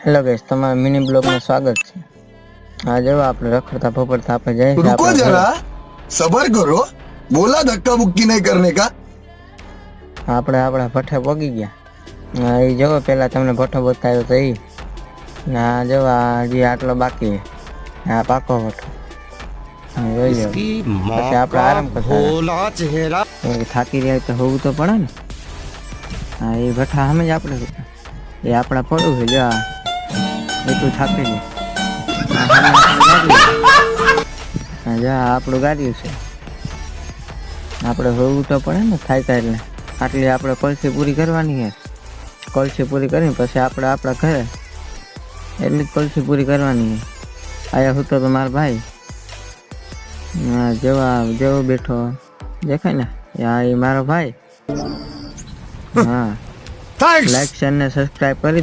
Hello guys, તમારા mini બ્લોગમાં સ્વાગત છે। આ જો આપણે રખડતા ફફડતા આપણે જઈએ છીએ रुको આપણા ઘરે। जरा सबर करो बोला धक्का मुक्की नहीं करने का। આપણે આપણા ભઠ્ઠે પોગી ગયા। એ જો પેલા તમને ભઠ્ઠો બતાવ્યો તો એ ના જો હજી આટલો બાકી છે। આ પાકો ભઠ્ઠો જોઈ લો। પછી આપણે આરામ કરતા થાકી રહ્યા તો હોવું તો પડે ને। હા, એ ભઠ્ઠા સામે જ આપણે એ આપણા પડું છે। જો એટલું થાકી ગયું। આપણું ગાડ્યું છે। આપણે હોવું તો પડે ને થાય એટલે આટલી આપણે કોલસી પૂરી કરવાની છે। કોલસી પૂરી કરીને પછી આપણે આપણા ઘરે એટલી જ કોલસી પૂરી કરવાની છે। આયા હું તો મારા ભાઈ જેવો બેઠો દેખાય ને એ મારો ભાઈ। હા, લાઈક શેર ને સબસ્ક્રાઈબ કરી દે।